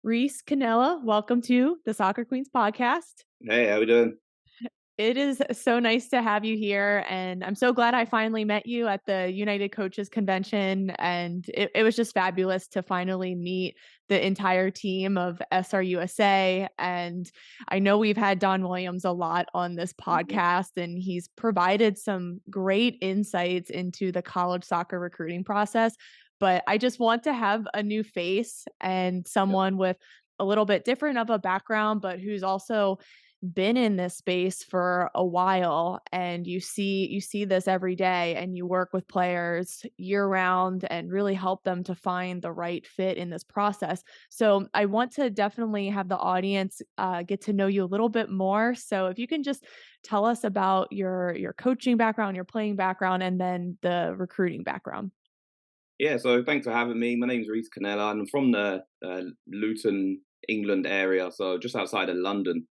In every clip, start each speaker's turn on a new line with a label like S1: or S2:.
S1: Reese Canella, welcome to the Soccer Queens podcast.
S2: Hey, how we doing?
S1: It is so nice to have you here, and I'm so glad I finally met you at the United Coaches Convention. And it was just fabulous to finally meet the entire team of SRUSA. And I know we've had Don Williams a lot on this
S2: Mhm.
S1: podcast, and he's provided some great insights into the college soccer recruiting process. But I just want to have a new face and
S2: Yep.
S1: someone with a little bit different of a background, but who's also been in this space for a while, and you see this every day, and you work with players year round and really help them to find the right fit in this process. So I want to definitely have the audience get to know you a little bit more. So if you can just tell us about your coaching background, your playing background, and then the recruiting background.
S2: Yeah, so thanks for having me. My name's Reese Canella, and I'm from the Luton, England area, so just outside of London.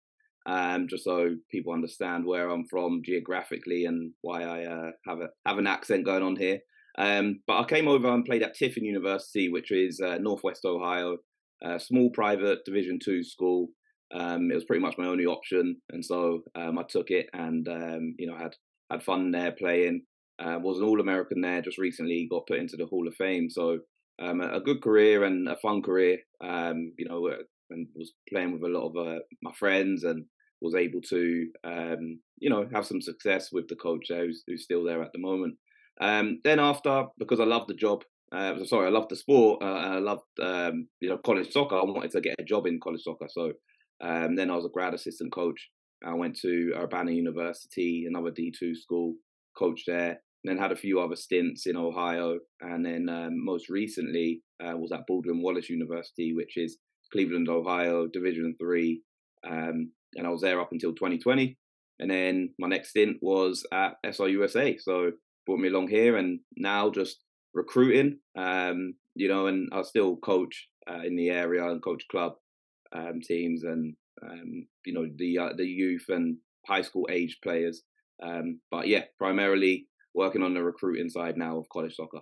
S2: Just so people understand where I'm from geographically and why I have an accent going on here. But I came over and played at Tiffin University, which is Northwest Ohio, a small private Division 2 school. It was pretty much my only option, and so I took it, and had fun there playing. Was an All American there. Just recently got put into the Hall of Fame. So a good career and a fun career. And was playing with a lot of my friends and was able to have some success with the coach there who's still there at the moment. Then after, because I loved the job, I loved the sport, and I loved college soccer. I wanted to get a job in college soccer, so then I was a grad assistant coach. I went to Urbana University, another D2 school, coached there. Then had a few other stints in Ohio, and then most recently was at Baldwin Wallace University, which is Cleveland, Ohio, Division 3, and I was there up until 2020. And then my next stint was at SRUSA, so brought me along here, and now just recruiting, and I still coach in the area and coach club teams and the youth and high school age players. But yeah, primarily working on the recruiting side now of college soccer.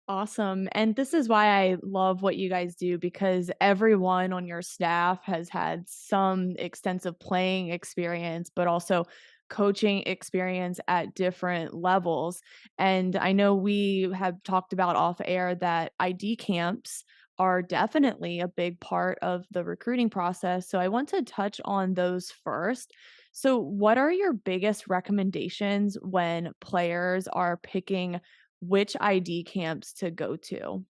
S1: Awesome. And this is why I love what you guys do, because everyone on your staff has had some extensive playing experience, but also coaching experience at different levels. And I know we have talked about off air that ID camps are definitely a big part of the recruiting process. So I want to touch on those first. So, what are your biggest recommendations when players are picking which ID camps to go to?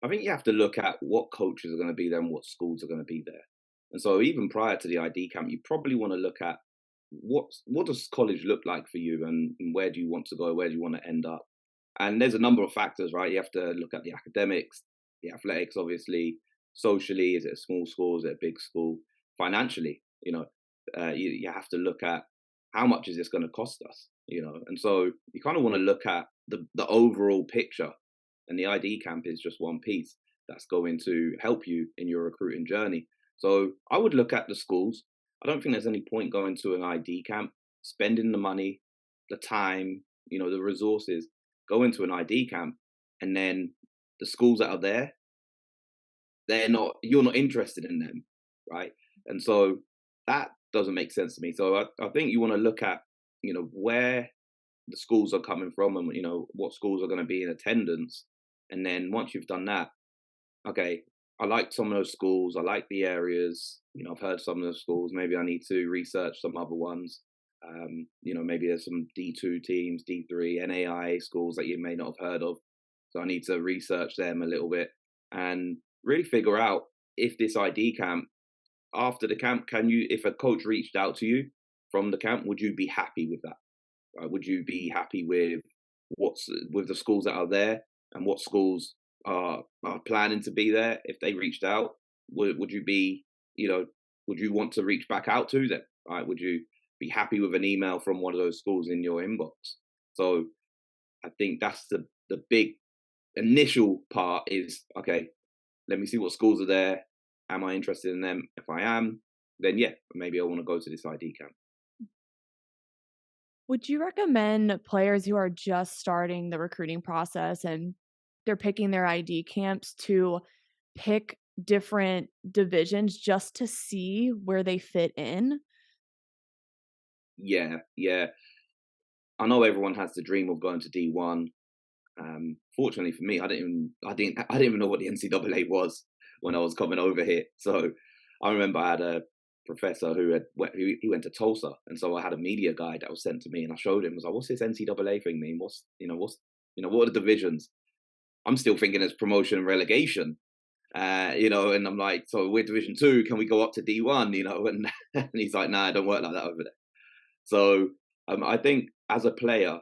S2: I think you have to look at what coaches are going to be there and what schools are going to be there. And so even prior to the ID camp, you probably want to look at what does college look like for you, and where do you want to go, where do you want to end up. And there's a number of factors, right? You have to look at the academics, the athletics, obviously, socially, is it a small school, is it a big school, financially, you have to look at how much is this going to cost us, and so you kind of want to look at the overall picture, and the ID camp is just one piece that's going to help you in your recruiting journey. So I would look at the schools. I don't think there's any point going to an ID camp, spending the money, the time, the resources, go into an ID camp, and then the schools that are there, you're not interested in them, right? And so that doesn't make sense to me. So I think you want to look at, where the schools are coming from, and what schools are going to be in attendance. And then once you've done that, okay, I like some of those schools, I like the areas, I've heard some of those schools, maybe I need to research some other ones. Maybe there's some D2 teams, D3, NAI schools that you may not have heard of. So I need to research them a little bit and really figure out if this ID camp, after the camp, if a coach reached out to you from the camp, would you be happy with that? Right? Would you be happy with with the schools that are there, and what schools are planning to be there if they reached out? Would you be, you know, would you want to reach back out to them? Right? Would you be happy with an email from one of those schools in your inbox? So I think that's the big initial part is, okay, let me see what schools are there. Am I interested in them? If I am, then yeah, maybe I want to go to this ID camp.
S1: Would you recommend players who are just starting the recruiting process and they're picking their ID camps to pick different divisions just to see where they fit in?
S2: Yeah, yeah. I know everyone has the dream of going to D1. Fortunately for me, I didn't even know what the NCAA was when I was coming over here. So I remember I had a professor he went to Tulsa, and so I had a media guide that was sent to me, and I showed him. I was like, "What's this NCAA thing mean? What are the divisions?" I'm still thinking it's promotion and relegation, and I'm like, "So we're Division Two. Can we go up to D1?" And, and he's like, "Nah, it don't work like that over there." So I think as a player,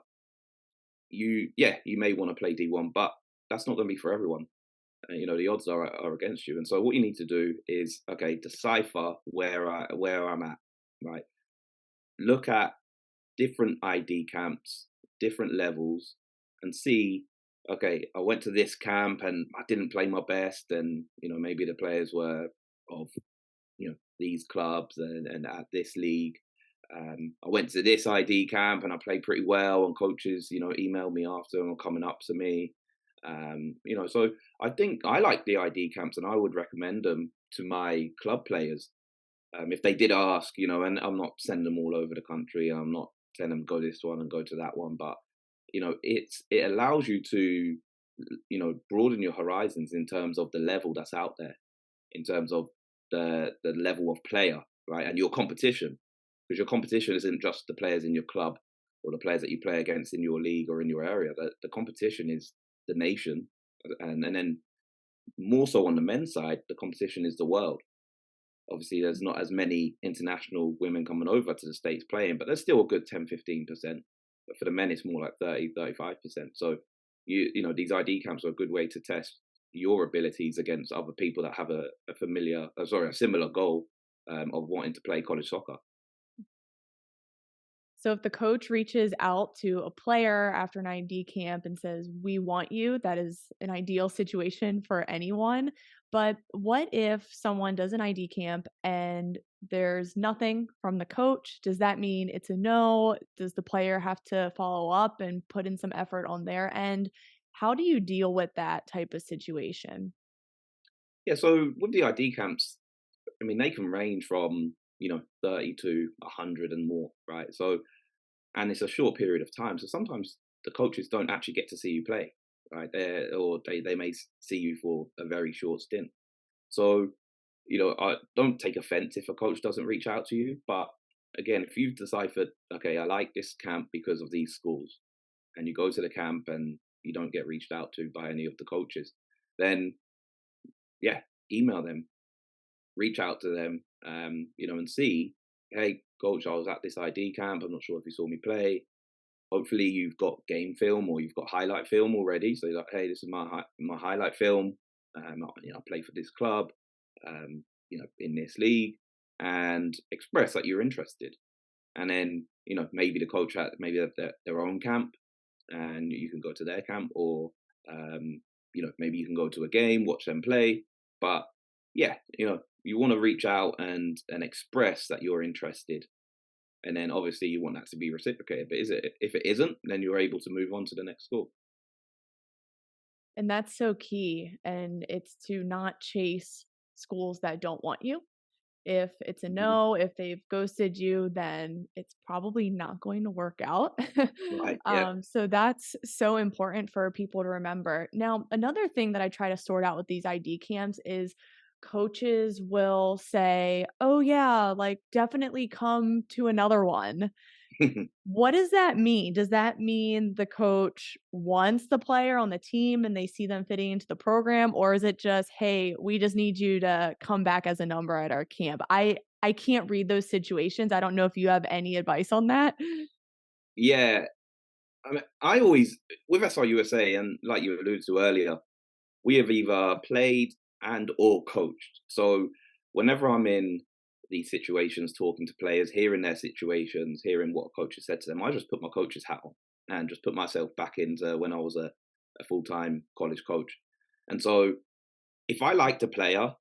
S2: you may want to play D1, but that's not going to be for everyone. The odds are against you, and so what you need to do is decipher where I'm at, right? Look at different ID camps, different levels, and see. Okay, I went to this camp and I didn't play my best, and maybe the players were of these clubs and at this league. I went to this ID camp and I played pretty well, and coaches, emailed me after and were coming up to me. So I think I like the ID camps, and I would recommend them to my club players if they did ask. And I'm not sending them all over the country. I'm not telling them go this one and go to that one, but it allows you to broaden your horizons in terms of the level that's out there, in terms of the level of player, right, and your competition, because your competition isn't just the players in your club or the players that you play against in your league or in your area. The competition is the nation, and then more so on the men's side, the competition is the world. Obviously, there's not as many international women coming over to the States playing, but there's still a good 10-15%. But for the men, it's more like 30-35%. So, these ID camps are a good way to test your abilities against other people that have a similar goal of wanting to play college soccer.
S1: So if the coach reaches out to a player after an ID camp and says, "We want you," that is an ideal situation for anyone. But what if someone does an ID camp and there's nothing from the coach? Does that mean it's a no? Does the player have to follow up and put in some effort on their end? How do you deal with that type of situation?
S2: Yeah, so with the ID camps, I mean, they can range from 30 to 100 and more, right? So and it's a short period of time. So sometimes the coaches don't actually get to see you play, right? They may see you for a very short stint. So I don't take offense if a coach doesn't reach out to you. But again, if you've deciphered, okay, I like this camp because of these schools, and you go to the camp and you don't get reached out to by any of the coaches, then yeah, email them, reach out to them, and see, hey, coach, I was at this ID camp. I'm not sure if you saw me play. Hopefully, you've got game film or you've got highlight film already. So you're like, hey, this is my highlight film. I play for this club, in this league, and express that you're interested. And then, maybe the coach maybe have their own camp, and you can go to their camp, or maybe you can go to a game, watch them play. But yeah, you want to reach out and express that you're interested, and then obviously you want that to be reciprocated. But if it isn't, then you're able to move on to the next school.
S1: And that's so key. And it's to not chase schools that don't want you. If it's a
S2: Mhm.
S1: no, if they've ghosted you, then it's probably not going to work out.
S2: Right. Yeah.
S1: So that's so important for people to remember. Now, another thing that I try to sort out with these ID camps is coaches will say, "Oh, yeah, like definitely come to another one." What does that mean? Does that mean the coach wants the player on the team and they see them fitting into the program? Or is it just, "Hey, we just need you to come back as a number at our camp?" I can't read those situations. I don't know if you have any advice on that.
S2: Yeah. I mean, I always with SR USA, and like you alluded to earlier, we have either played and or coached. So whenever I'm in these situations, talking to players, hearing their situations, hearing what a coach has said to them, I just put my coach's hat on and just put myself back into when I was a full time college coach. And so if I liked a player,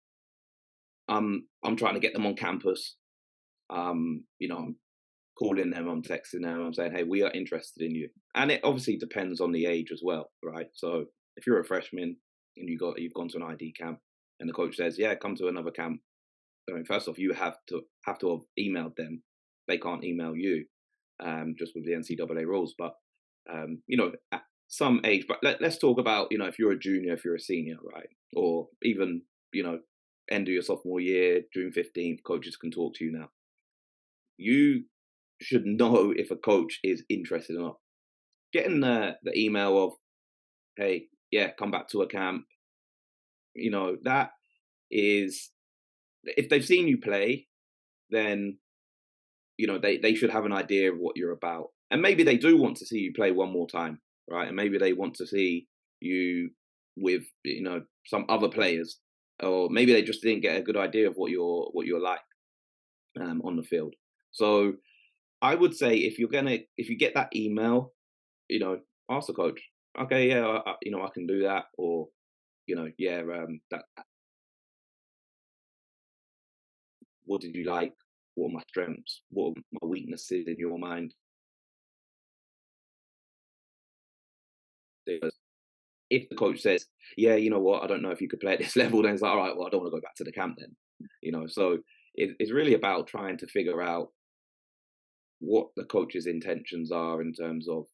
S2: I'm trying to get them on campus. I'm calling them, I'm texting them, I'm saying, hey, we are interested in you. And it obviously depends on the age as well, right? So if you're a freshman and you've gone to an ID camp, and the coach says, "Yeah, come to another camp." I mean, first off, you have to have emailed them. They can't email you, just with the NCAA rules. But at some age. But let's talk about if you're a junior, if you're a senior, right, or even end of your sophomore year, June 15th, coaches can talk to you now. You should know if a coach is interested or not. Getting the email of, "Hey, yeah, come back to a camp," that is, if they've seen you play, then they should have an idea of what you're about. And maybe they do want to see you play one more time, right? And maybe they want to see you with some other players, or maybe they just didn't get a good idea of what you're like on the field. So I would say, if you get that email, ask the coach. Okay, yeah, I can do that, or yeah, that. What did you like? What are my strengths? What are my weaknesses in your mind? Because if the coach says, "Yeah, you know what, I don't know if you could play at this level," then it's like, "All right, well, I don't want to go back to the camp then." So it's really about trying to figure out what the coach's intentions are in terms of,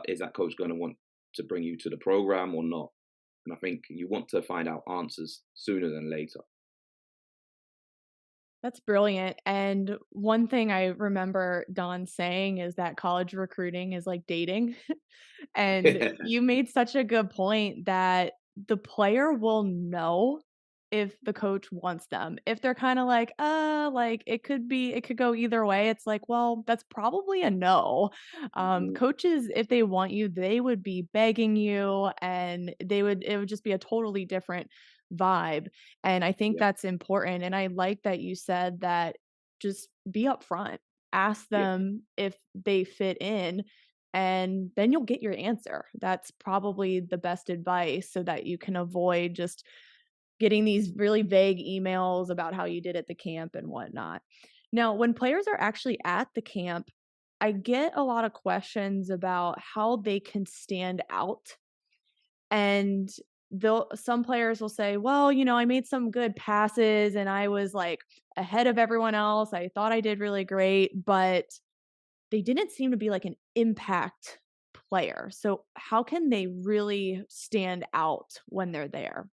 S2: is that coach going to want to bring you to the program or not? And I think you want to find out answers sooner than later.
S1: That's brilliant, and one thing I remember Don saying is that college recruiting is like dating, and you made such a good point that the player will know if the coach wants them. If they're kinda like, it could go either way, it's like, well, that's probably a no.
S2: Mhm.
S1: Coaches, if they want you, they would be begging you, and it would just be a totally different vibe. And I think
S2: Yeah,
S1: that's important, and I like that you said that just be upfront. Ask
S2: yeah,
S1: them if they fit in, and then you'll get your answer. That's probably the best advice so that you can avoid just getting these really vague emails about how you did at the camp and whatnot. Now, when players are actually at the camp, I get a lot of questions about how they can stand out, and they'll some players will say, "Well, I made some good passes and I was like ahead of everyone else. I thought I did really great, but they didn't seem to be like an impact player." So, how can they really stand out when they're there?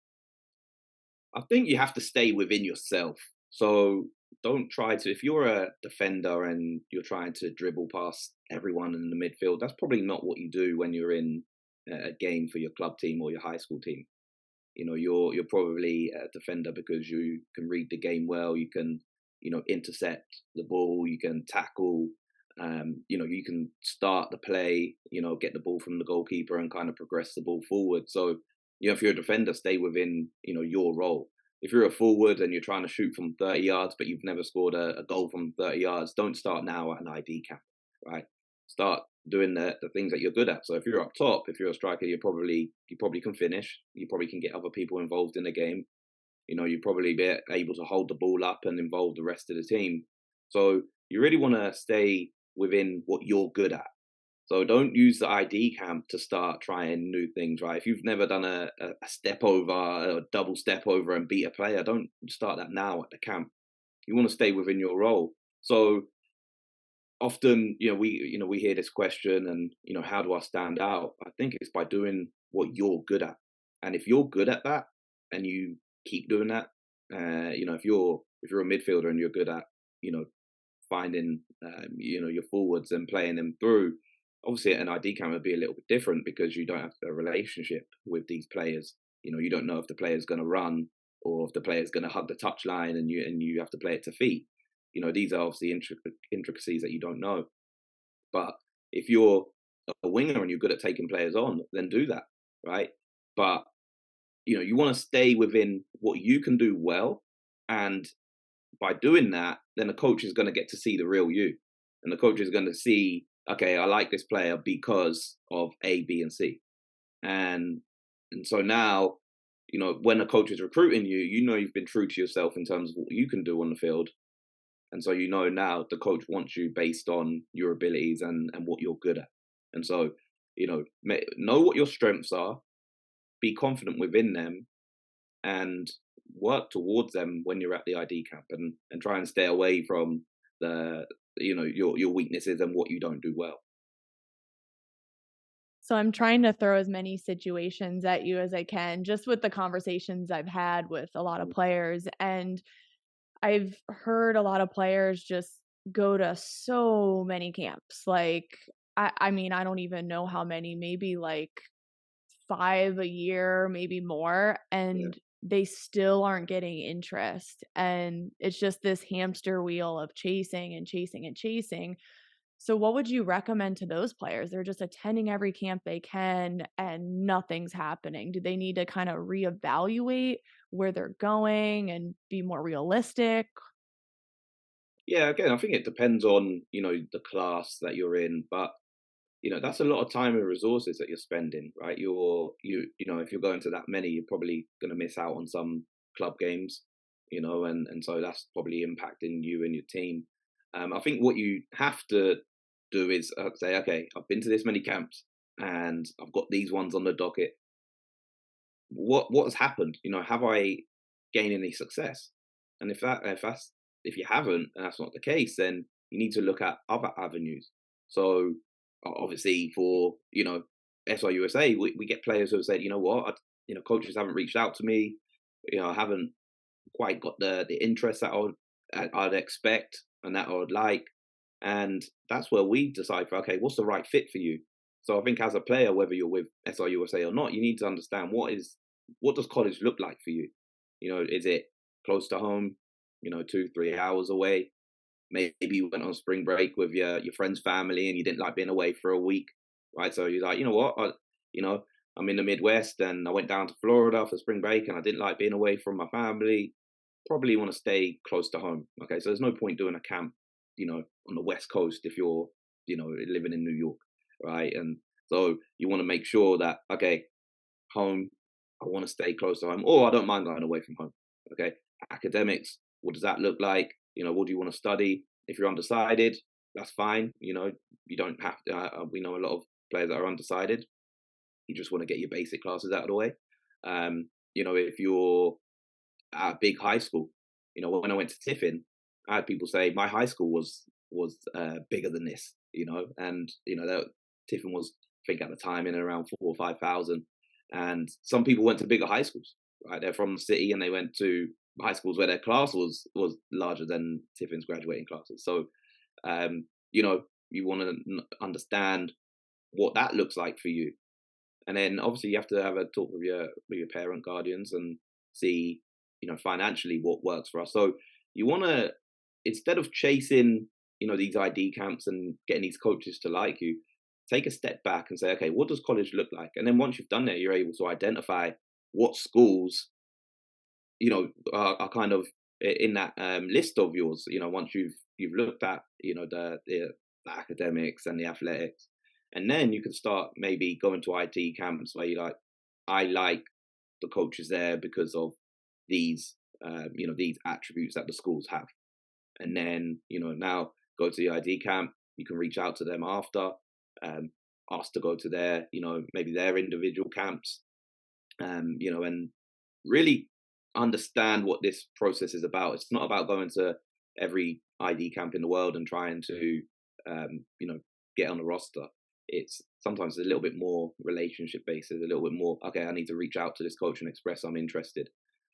S2: I think you have to stay within yourself. So don't try to, if you're a defender and you're trying to dribble past everyone in the midfield, that's probably not what you do when you're in a game for your club team or your high school team. You're probably a defender because you can read the game well, you can intercept the ball, you can tackle, you can start the play, get the ball from the goalkeeper and kind of progress the ball forward. So if you're a defender, stay within your role. If you're a forward and you're trying to shoot from 30 yards but you've never scored a goal from 30 yards, don't start now at an ID camp, right? Start doing the things that you're good at. So if you're up top, if you're a striker, you probably can finish. You probably can get other people involved in the game. You probably be able to hold the ball up and involve the rest of the team. So you really want to stay within what you're good at. So don't use the ID camp to start trying new things, right? If you've never done a step over, a double step over and beat a player, don't start that now at the camp. You want to stay within your role. So often, we hear this question, and how do I stand out? I think it's by doing what you're good at. And if you're good at that and you keep doing that, if you're a midfielder and you're good at you know finding your forwards and playing them through, obviously an ID camp would be a little bit different because you don't have a relationship with these players. You don't know if the player's going to run or if the player's going to hug the touchline, and you have to play it to feet. These are obviously intricacies that you don't know. But if you're a winger and you're good at taking players on, then do that, right? But you want to stay within what you can do well, and by doing that, then the coach is going to get to see the real you, and the coach is going to see, okay, I like this player because of A, B, and C, and so now, when a coach is recruiting you, you've been true to yourself in terms of what you can do on the field, and so now the coach wants you based on your abilities and what you're good at. And so, know what your strengths are, be confident within them, and work towards them when you're at the ID camp, and try and stay away from the your weaknesses and what you don't do well.
S1: So I'm trying to throw as many situations at you as I can just with the conversations I've had with a lot of
S2: Mm.
S1: players, and I've heard a lot of players just go to so many camps. Like, I mean, I don't even know how many, maybe like 5 a year, maybe more,
S2: Yeah.
S1: and they still aren't getting interest. And it's just this hamster wheel of chasing and chasing and chasing. So what would you recommend to those players? They're just attending every camp they can and nothing's happening. Do they need to kind of reevaluate where they're going and be more realistic?
S2: Yeah, again, I think it depends on, the class that you're in, but that's a lot of time and resources that you're spending, right? If you're going to that many, you're probably going to miss out on some club games, and so that's probably impacting you and your team. I think what you have to do is say, okay, I've been to this many camps and I've got these ones on the docket. What has happened? Have I gained any success? And if you haven't, and that's not the case, then you need to look at other avenues. So obviously for SIUSA, we get players who have said, coaches haven't reached out to me, I haven't quite got the interest that I'd expect and that I would like, and that's where we decipher, okay, what's the right fit for you? So I think as a player, whether you're with SIUSA or not, you need to understand what does college look like for you? Is it close to home? 2, 3 hours away? Maybe you went on spring break with your friend's family and you didn't like being away for a week, right? So you're like, you know, I'm in the Midwest and I went down to Florida for spring break and I didn't like being away from my family. Probably want to stay close to home. Okay, so there's no point doing a camp, on the West Coast if you're, living in New York, right? And so you want to make sure that, okay, home, I want to stay close to home, or I don't mind going away from home. Okay, academics, what does that look like? What do you want to study? If you're undecided, that's fine. You don't have to. We know a lot of players that are undecided. You just want to get your basic classes out of the way. If you're at a big high school, when I went to Tiffin, I had people say my high school was bigger than this. And that Tiffin was, I think at the time, in around 4 or 5,000, and some people went to bigger high schools. Right, they're from the city and they went to high schools where their class was larger than Tiffin's graduating classes. So, you want to understand what that looks like for you, and then obviously you have to have a talk with your parent guardians and see, financially what works for us. So you want to, instead of chasing, these ID camps and getting these coaches to like you, take a step back and say, okay, what does college look like? And then once you've done that, you're able to identify what schools, are kind of in that list of yours. Once you've looked at, the academics and the athletics, and then you can start maybe going to IT camps where you like, I like the coaches there because of these attributes that the schools have, and then now go to the ID camp. You can reach out to them after, um, ask to go to their, maybe their individual camps, and really understand what this process is about. It's not about going to every ID camp in the world and trying to, um, you know, get on a roster. It's sometimes a little bit more relationship based, a little bit more, okay, I need to reach out to this coach and express I'm interested.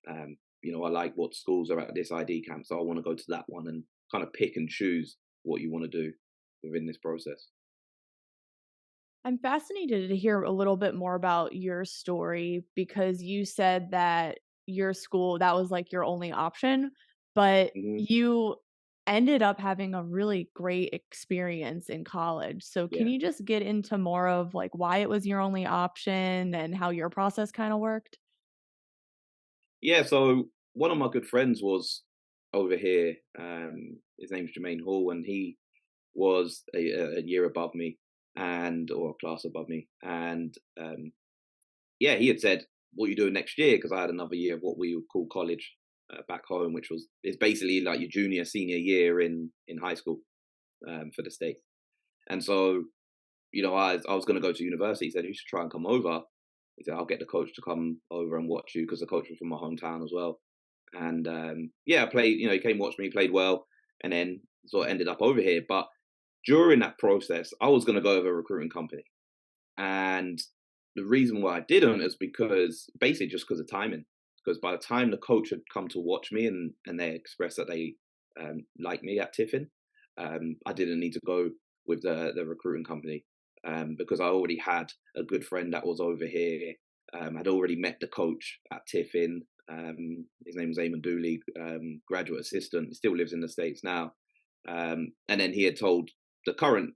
S2: I like what schools are at this ID camp, so I want to go to that one, and kind of pick and choose what you want to do within this process.
S1: I'm fascinated to hear a little bit more about your story because you said that your school, that was like your only option, but
S2: Hmm.
S1: you ended up having a really great experience in college. So can
S2: Yeah.
S1: you just get into more of like why it was your only option and how your process kind of worked?
S2: Yeah, so one of my good friends was over here. His name's Jermaine Hall, and he was a year above me, and or a class above me. And yeah, he had said, "What are you doing next year?" Because I had another year of what we would call college back home, which was is basically like your junior, senior year in high school for the state. And so I was going to go to university. He said you should try and come over. He said, "I'll get the coach to come over and watch you," because the coach was from my hometown as well. And yeah, I played. He came watch me, played well, and then sort of ended up over here. But during that process, I was going to go over a recruiting company, and the reason why I didn't is because basically just because of timing. Because by the time the coach had come to watch me and they expressed that they liked me at Tiffin, I didn't need to go with the recruiting company because I already had a good friend that was over here. I'd already met the coach at Tiffin. His name was Eamon Dooley, graduate assistant. He still lives in the States now. And then he had told the current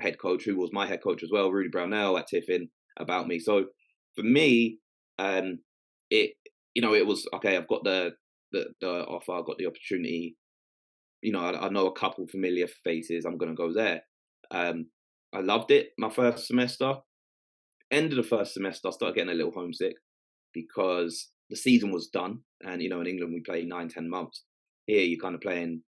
S2: head coach, who was my head coach as well, Rudy Brownell at Tiffin, about me. So for me, um, it it was okay. I've got the offer. I've got the opportunity. I know a couple familiar faces. I'm going to go there. Um, I loved it. My first semester. End of the first semester, I started getting a little homesick because the season was done, and in England we play 9, 10 months. Here you're kind of playing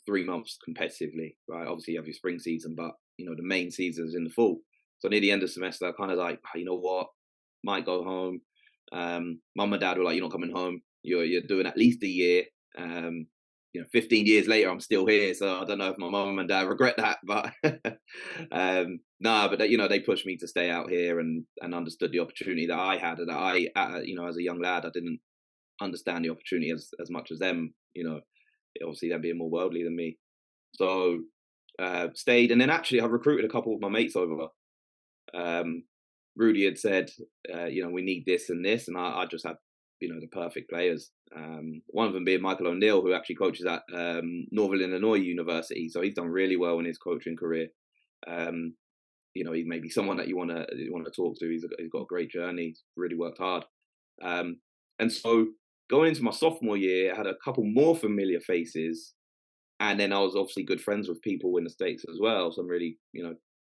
S2: 3 months competitively, right? Obviously you have your spring season, but the main season is in the fall. So near the end of the semester, I kind of like, "Oh, you know what, might go home." Mum and dad were like, "You're not coming home. You're doing at least a year." 15 years later, I'm still here, so I don't know if my mum and dad regret that, but nah, but they pushed me to stay out here and understood the opportunity that I had, and that as a young lad, I didn't understand the opportunity as much as them. Obviously them being more worldly than me. So stayed, and then actually I recruited a couple of my mates over. Um, Rudy had said, we need this and this, and I just had, the perfect players. One of them being Michael O'Neill, who actually coaches at Northern Illinois University, so he's done really well in his coaching career. Um, he may be someone that you want to talk to. He's got a great journey. He's really worked hard. And so going into my sophomore year, I had a couple more familiar faces, and then I was obviously good friends with people in the States as well. Some really,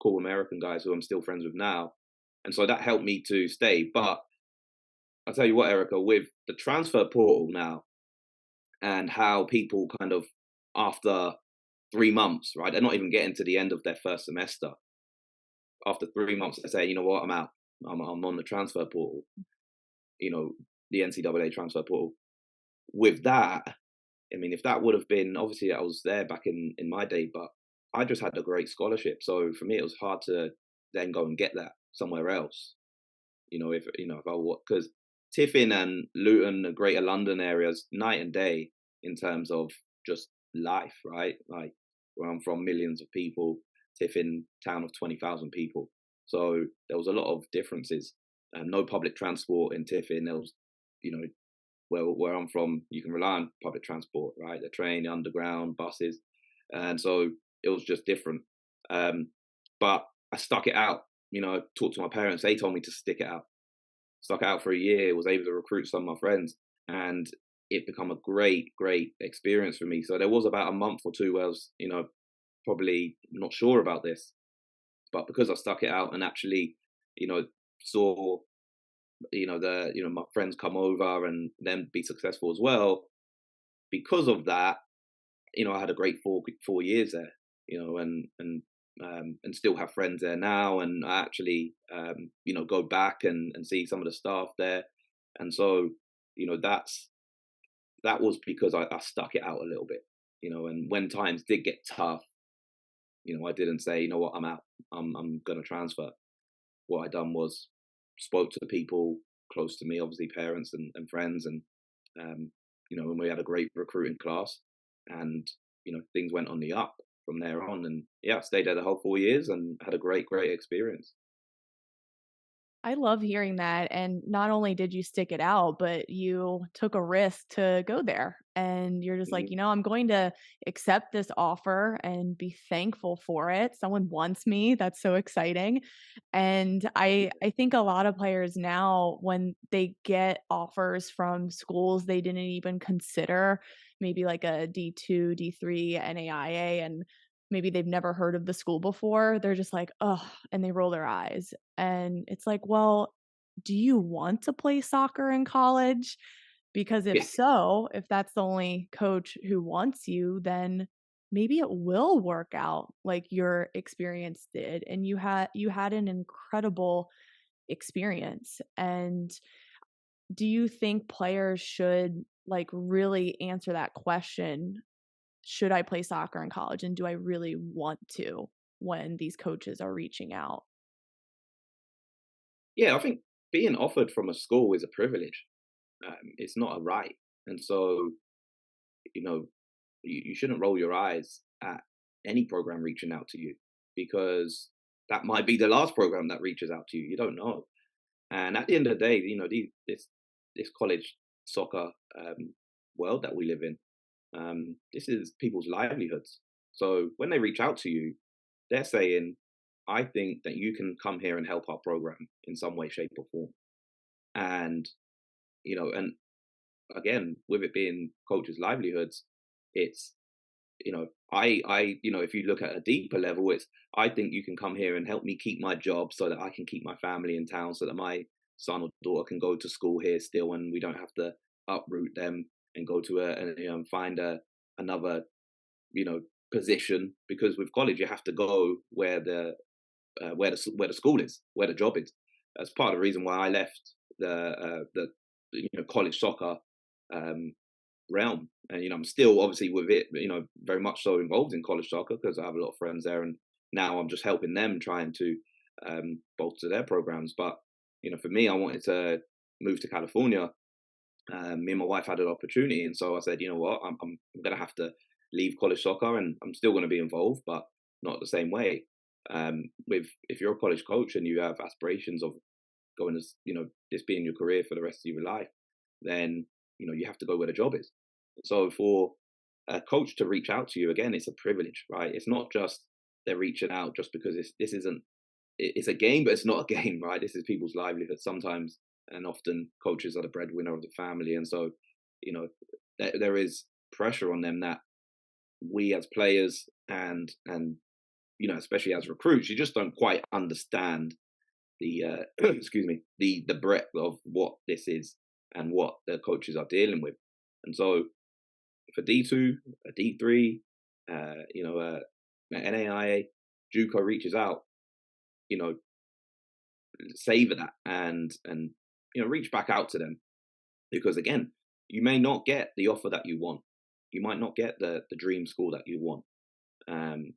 S2: cool American guys who I'm still friends with now. And so that helped me to stay. But I'll tell you what, Erica, with the transfer portal now and how people kind of after 3 months, right? They're not even getting to the end of their first semester. After 3 months, they say, "You know what, I'm out. I'm on the transfer portal, you know, the NCAA transfer portal." With that, I mean, if that would have been, obviously I was there back in my day, but I just had a great scholarship. So for me, it was hard to then go and get that somewhere else. If I because Tiffin and Luton, the Greater London areas, night and day in terms of just life, right? Like where I'm from, millions of people. Tiffin, town of 20,000 people. So there was a lot of differences. No public transport in Tiffin. There was, you know, where I'm from, you can rely on public transport, right? The train, the underground, buses, and so it was just different. But I stuck it out. Talked to my parents. They told me to stick it out. Stuck out for a year. Was able to recruit some of my friends, and it become a great, great experience for me. So there was about a month or two where I was, probably not sure about this, but because I stuck it out and actually, saw my friends come over and then be successful as well. Because of that, I had a great 4 years there. And still have friends there now, and I actually go back and see some of the staff there, and so that was because I stuck it out a little bit. And when times did get tough, I didn't say, "You know what, I'm out. I'm gonna transfer." What I done was spoke to people close to me, obviously parents and friends, and and we had a great recruiting class, and things went on the up from there on, and yeah, I stayed there the whole 4 years and had a great, great experience.
S1: I love hearing that, and not only did you stick it out, but you took a risk to go there, and you're just like,
S2: Mhm.
S1: I'm going to accept this offer and be thankful for it. Someone wants me. That's so exciting." And I think a lot of players now, when they get offers from schools they didn't even consider, maybe like a D2, D3 NAIA, and maybe they've never heard of the school before, they're just like, "Oh," and they roll their eyes. And it's like, well, do you want to play soccer in college? Because if
S2: Yeah,
S1: so, if that's the only coach who wants you, then maybe it will work out like your experience did. And you had an incredible experience. And do you think players should like really answer that question? Should I play soccer in college and do I really want to when these coaches are reaching out?
S2: Yeah, I think being offered from a school is a privilege. It's not a right, and so you know you shouldn't roll your eyes at any program reaching out to you because that might be the last program that reaches out to you. You don't know, and at the end of the day, this college soccer world that we live in, this is people's livelihoods. So when they reach out to you, they're saying, "I think that you can come here and help our program in some way, shape, or form." And and again, with it being coaches' livelihoods, it's if you look at a deeper level, it's I think you can come here and help me keep my job so that I can keep my family in town, so that my son or daughter can go to school here still, and we don't have to uproot them and go to and find another you know position, because with college you have to go where the school is, where the job is. That's part of the reason why I left the college soccer um, realm. And I'm still obviously with it, very much so involved in college soccer because I have a lot of friends there, and now I'm just helping them trying to bolster their programs. But for me, I wanted to move to California. Me and my wife had an opportunity, and so I said, you know what, I'm going to have to leave college soccer, and I'm still going to be involved, but not the same way. With If you're a college coach and you have aspirations of going as this being your career for the rest of your life, then you have to go where the job is. So for a coach to reach out to you again, it's a privilege, right? It's not just they're reaching out just because this isn't it's a game, but it's not a game, right? This is people's livelihood sometimes, and often coaches are the breadwinner of the family, and so you know there is pressure on them that we as players and especially as recruits, you just don't quite understand the excuse me the breadth of what this is and what the coaches are dealing with. And so for D2, a D3, NAIA, JUCO reaches out, you know, savor that and reach back out to them, because again, you may not get the offer that you want, you might not get the dream school that you want, um,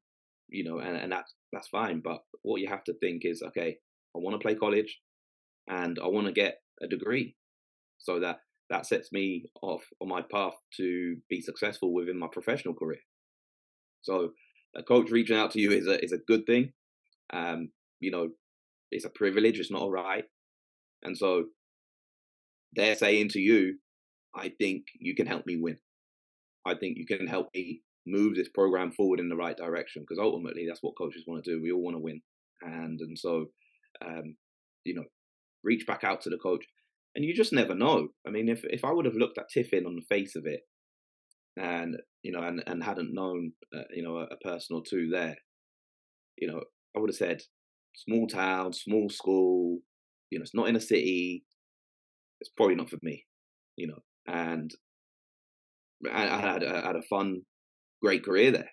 S2: and that's fine. But what you have to think is, okay, I want to play college and I want to get a degree, so that sets me off on my path to be successful within my professional career. So a coach reaching out to you is a good thing. Um, you know, it's a privilege. It's not a right. And so they're saying to you, I think you can help me win. I think you can help me move this program forward in the right direction, because ultimately that's what coaches want to do. We all want to win, and so um, you know, reach back out to the coach, and you just never know. I mean, if I would have looked at Tiffin on the face of it, and and hadn't known a person or two there, I would have said small town, small school. It's not in a city. It's probably not for me. And I had a fun, great career there,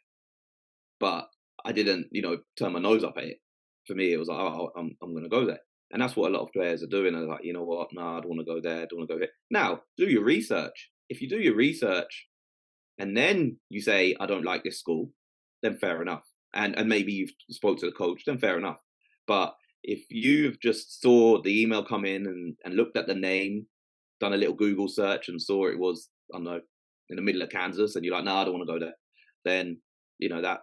S2: but I didn't, turn my nose up at it. For me, it was like, oh, I'm going to go there, and that's what a lot of players are doing. They're like, you know what? No, I don't want to go there. I don't want to go here. Now, do your research. If you do your research and then you say, I don't like this school, then fair enough. And maybe you've spoke to the coach, then fair enough. But if you've just saw the email come in and looked at the name, done a little Google search and saw it was, I don't know, in the middle of Kansas, and you're like, no, I don't want to go there, then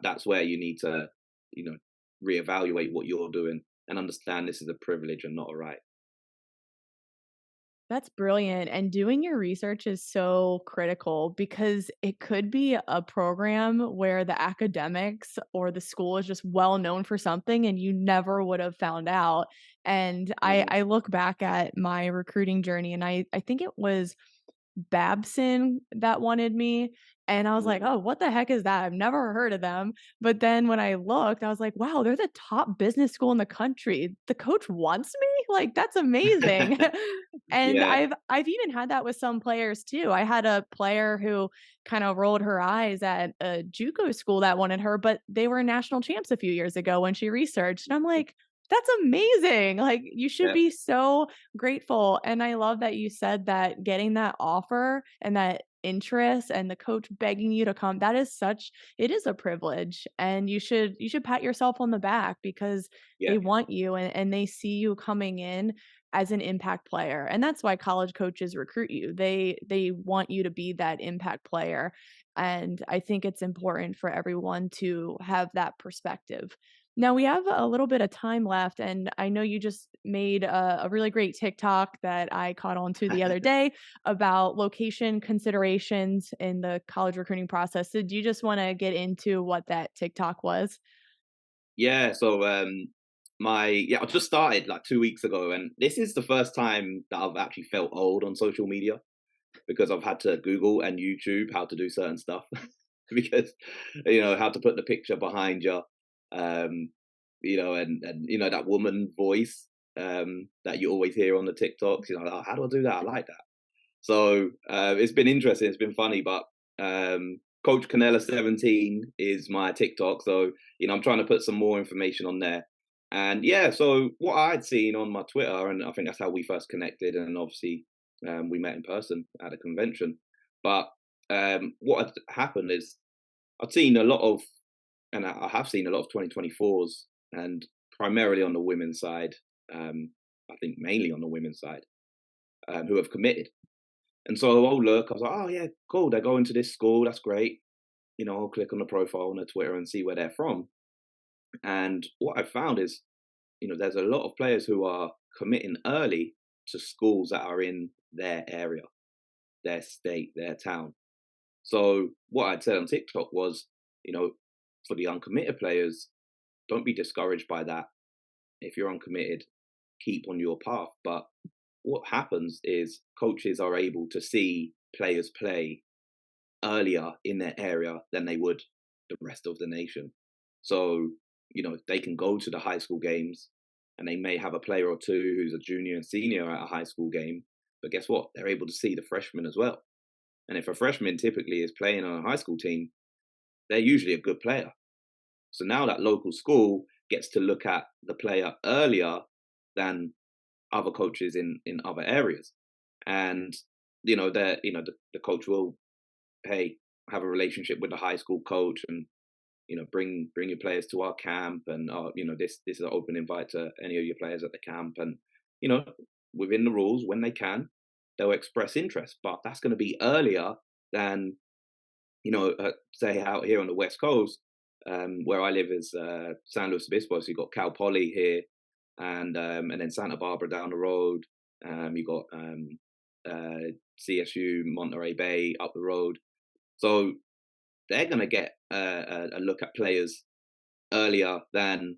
S2: that's where you need to, you know, reevaluate what you're doing and understand this is a privilege and not a right.
S1: That's brilliant, and doing your research is so critical because it could be a program where the academics or the school is just well known for something and you never would have found out. And I
S2: Mhm.
S1: I look back at my recruiting journey and I think it was Babson that wanted me, and I was like,
S2: Mhm.
S1: "Oh, what the heck is that? I've never heard of them." But then when I looked, I was like, "Wow, they're the top business school in the country. The coach wants me? Like, that's amazing." And
S2: Yeah.
S1: I've even had that with some players too. I had a player who kinda rolled her eyes at a JUCO school that wanted her, but they were national champs a few years ago when she researched, and I'm like, That's amazing. Like, you should
S2: Yeah,
S1: be so grateful, and I love that you said that getting that offer and that interest and the coach begging you to come, that is such it is a privilege, and you should pat yourself on the back because
S2: yeah,
S1: they want you and they see you coming in as an impact player, and that's why college coaches recruit you. They want you to be that impact player, and I think it's important for everyone to have that perspective. Now we have a little bit of time left, and I know you just made a really great TikTok that I caught on to the other day about location considerations in the college recruiting process. So do you just want to get into what that TikTok was?
S2: yeah. So I just started like 2 weeks ago, and this is the first time that I've actually felt old on social media because I've had to Google and YouTube how to do certain stuff because how to put the picture behind you, um, and that woman voice that you always hear on the TikToks. "Oh, how do I do that? I like that." So it's been interesting. It's been funny, but Coach Canella 17 is my TikTok. So I'm trying to put some more information on there. And yeah, so what I'd seen on my Twitter, and I think that's how we first connected, and obviously we met in person at a convention. But what had happened is I've seen a lot of, and I have seen a lot of 2024s, and primarily on the women's side. I think mainly on the women's side, who have committed. And so I'll look, I was like, oh yeah, cool. They're going to this school. That's great. I'll click on the profile on their Twitter and see where they're from. And what I found is, there's a lot of players who are committing early to schools that are in their area, their state, their town. So what I'd said on TikTok was, for the uncommitted players, don't be discouraged by that. If you're uncommitted, keep on your path. But what happens is coaches are able to see players play earlier in their area than they would the rest of the nation. So, they can go to the high school games and they may have a player or two who's a junior and senior at a high school game. But guess what? They're able to see the freshmen as well. And if a freshman typically is playing on a high school team, they're usually a good player. So now that local school gets to look at the player earlier than other coaches in other areas. And, the coach will, hey, have a relationship with the high school coach and bring your players to our camp, and this is an open invite to any of your players at the camp, and you know within the rules, when they can, they'll express interest, but that's going to be earlier than say out here on the west coast. Where I live is San Luis Obispo, so you've got Cal Poly here, and then Santa Barbara down the road. You got CSU Monterey Bay up the road, so they're going to get a look at players earlier than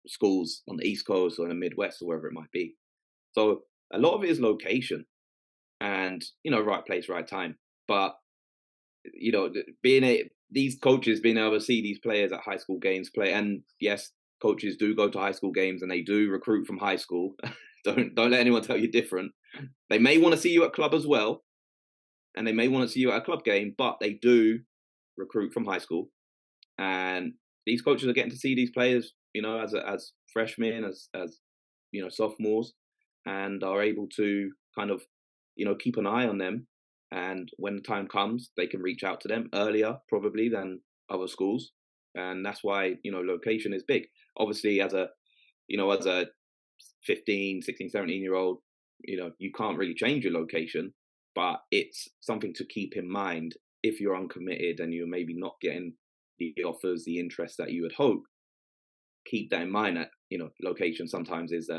S2: schools on the East Coast or in the Midwest or wherever it might be. So a lot of it is location and right place, right time. But these coaches being able to see these players at high school games play, and yes, coaches do go to high school games and they do recruit from high school. Don't let anyone tell you different. They may want to see you at club as well, and they may want to see you at a club game, but they do recruit from high school. And these coaches are getting to see these players, as freshmen, as sophomores, and are able to kind of, keep an eye on them. And when the time comes, they can reach out to them earlier, probably than other schools. And that's why location is big. Obviously, as a 15, 16, 17-year old, you can't really change your location, but it's something to keep in mind if you're uncommitted and you're maybe not getting the offers, the interest that you would hope. Keep that in mind that location sometimes is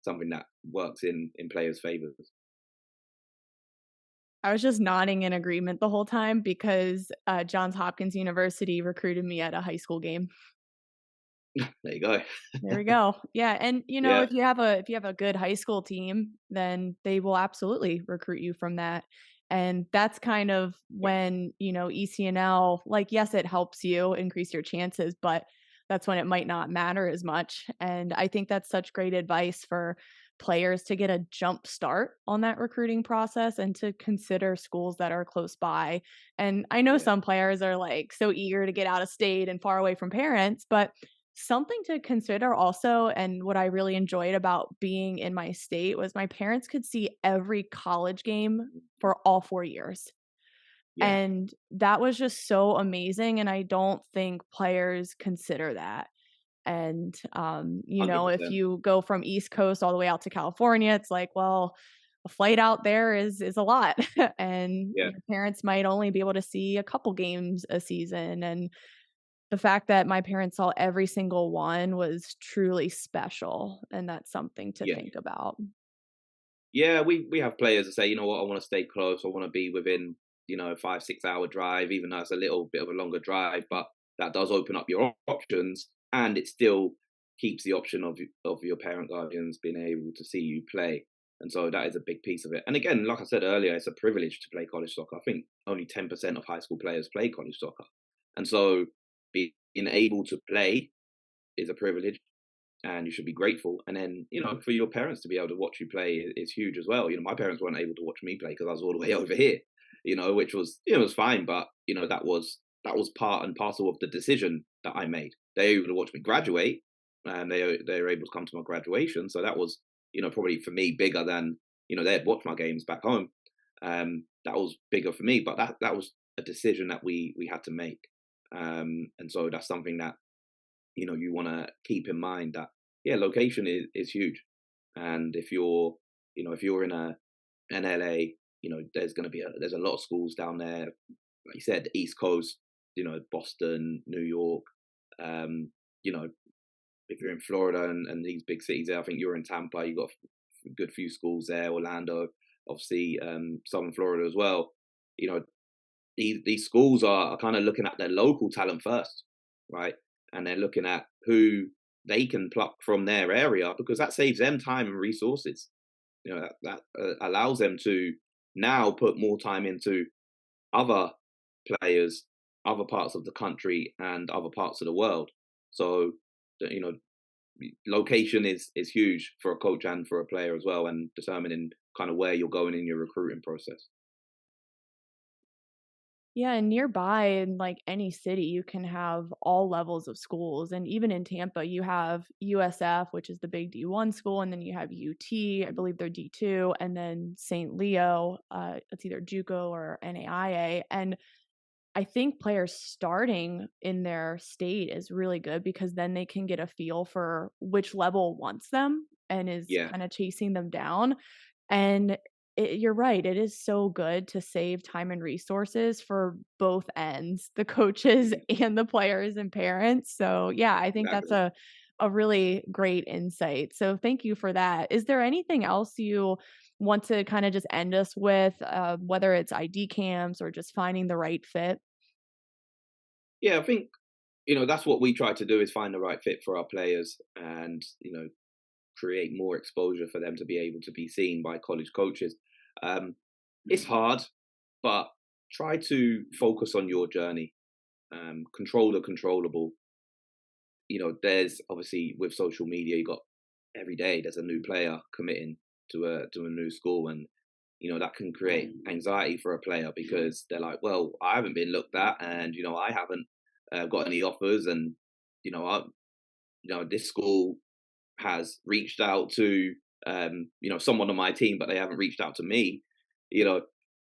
S2: something that works in players' favors.
S1: I was just nodding in agreement the whole time because, Johns Hopkins University recruited me at a high school game.
S2: There you go.
S1: There we go. Yeah, and,
S2: Yeah,
S1: if you have a good high school team, then they will absolutely recruit you from that, and that's kind of
S2: yeah,
S1: when, ECNL like, yes, it helps you increase your chances, but that's when it might not matter as much, and I think that's such great advice for players to get a jump start on that recruiting process and to consider schools that are close by, and I know
S2: yeah,
S1: some players are, like, so eager to get out of state and far away from parents, but Something to consider also, and what I really enjoyed about being in my state was my parents could see every college game for all 4 years.
S2: Yeah,
S1: And that was just so amazing, and I don't think players consider that. And, if
S2: 100%.
S1: you go from East Coast all the way out to California, it's like, well, a flight out there is a lot, and
S2: Yeah,
S1: your parents might only be able to see a couple games a season, and the fact that my parents saw every single one was truly special, and that's something to
S2: yeah.
S1: think about.
S2: Yeah, we have players that say, you know what, I want to stay close. I want to be within, 5, 6 hour drive, even though it's a little bit of a longer drive. But that does open up your options, and it still keeps the option of your parent guardians being able to see you play. And so that is a big piece of it. And again, like I said earlier, it's a privilege to play college soccer. I think only 10% of high school players play college soccer, and so being able to play is a privilege and you should be grateful. And then, for your parents to be able to watch you play is huge as well. My parents weren't able to watch me play because I was all the way over here, which was was fine, but that was part and parcel of the decision that I made. They were able to watch me graduate, and they were able to come to my graduation. So that was probably for me bigger than they'd watch my games back home. That was bigger for me, but that was a decision that we had to make. And so that's something that you want to keep in mind that yeah, location is huge. And if you're in an LA, there's going to be there's a lot of schools down there, like you said, East Coast, Boston, New York. You know if you're in Florida and these big cities there, I think you're in Tampa, you've got a good few schools there, Orlando, obviously, southern Florida as well. you know these schools are kind of looking at their local talent first, right? And they're looking at who they can pluck from their area because that saves them time and resources. That allows them to now put more time into other players, other parts of the country, and other parts of the world. So, you know, location is huge for a coach and for a player as well, and determining kind of where you're going in your recruiting process.
S1: Yeah, and nearby in like any city, you can have all levels of schools. And even in Tampa, you have USF, which is the big D1 school, and then you have UT, I believe they're D2, and then St. Leo, it's either JUCO or NAIA. And I think players starting in their state is really good because then they can get a feel for which level wants them and is
S2: Yeah,
S1: kind of chasing them down. And you're right, it is so good to save time and resources for both ends, the coaches
S2: yeah,
S1: and the players and parents. So, yeah, I think that's
S2: exactly.
S1: a really great insight. So, thank you for that. Is there anything else you want to kind of just end us with, whether it's ID camps or just finding the right fit?
S2: Yeah, I think that's what we try to do is find the right fit for our players and create more exposure for them to be able to be seen by college coaches. Um, it's hard, but try to focus on your journey. Control the controllable. There's obviously with social media, you got every day there's a new player committing to a new school, and that can create anxiety for a player because they're like, well, I haven't been looked at, and I haven't got any offers, and I this school has reached out to someone on my team, but they haven't reached out to me. You know,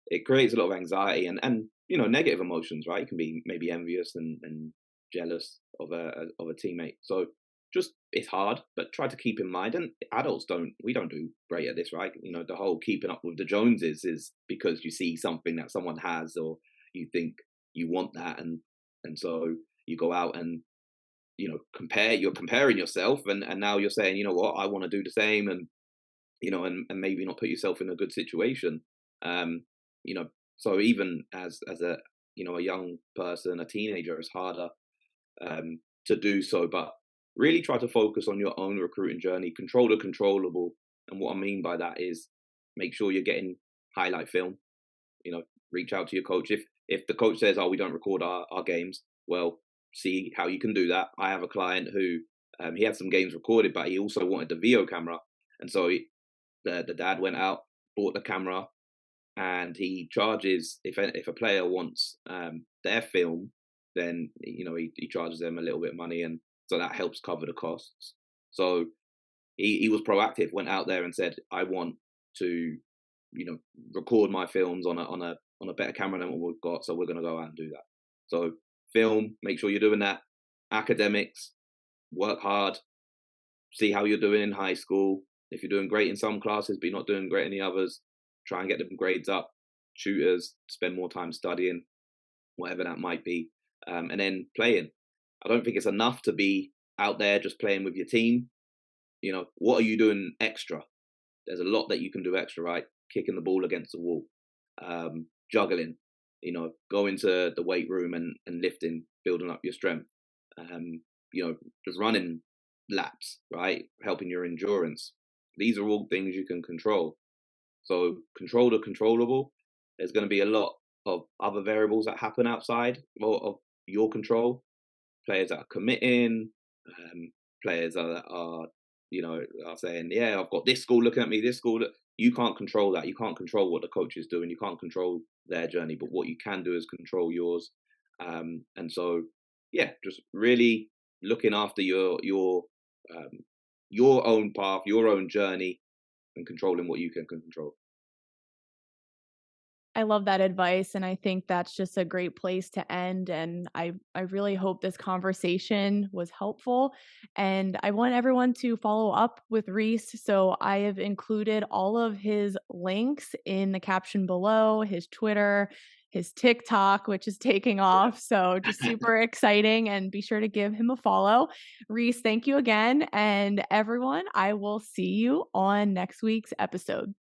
S2: it creates a lot of anxiety and negative emotions, right? You can be maybe envious and jealous of a teammate. So just it's hard, but try to keep in mind. And adults don't do great at this, right? The whole keeping up with the Joneses is because you see something that someone has, or you think you want that, and so you go out and you're comparing yourself, and now you're saying, you know what, I want to do the same, and maybe not put yourself in a good situation. um you know so even as a young person, a teenager, it's harder to do so, but really try to focus on your own recruiting journey, control the controllable. And what I mean by that is make sure you're getting highlight film. Reach out to your coach. If the coach says, oh, we don't record our games, well, see how you can do that. I have a client who he had some games recorded, but he also wanted the video camera, and so the dad went out, bought the camera, and he charges if a player wants their film, then he charges them a little bit of money, and so that helps cover the costs. So he was proactive, went out there and said, I want to, record my films on a better camera than what we've got, so we're going to go out and do that. So film, make sure you're doing that. Academics, work hard, see how you're doing in high school. If you're doing great in some classes but you're not doing great in the others, try and get them grades up. Tutors, spend more time studying, whatever that might be, and then playing. I don't think it's enough to be out there just playing with your team. What are you doing extra? There's a lot that you can do extra, right? Kicking the ball against the wall, juggling, going to the weight room and lifting, building up your strength, just running laps, right? Helping your endurance. These are all things you can control. So control the controllable. There's going to be a lot of other variables that happen outside of your control. Players that are committing, players that are saying, yeah, I've got this school looking at me, this school. You can't control that. You can't control what the coach is doing. You can't control their journey. But what you can do is control yours. And so, yeah, just really looking after um, your own path, your own journey, and controlling what you can control.
S1: I love that advice, and I think that's just a great place to end, and I really hope this conversation was helpful, and I want everyone to follow up with Reese, so I have included all of his links in the caption below, his Twitter, his TikTok, which is taking off, so just
S2: Yeah.
S1: super exciting, and be sure to give him a follow. Reese, thank you again, and everyone, I will see you on next week's episode.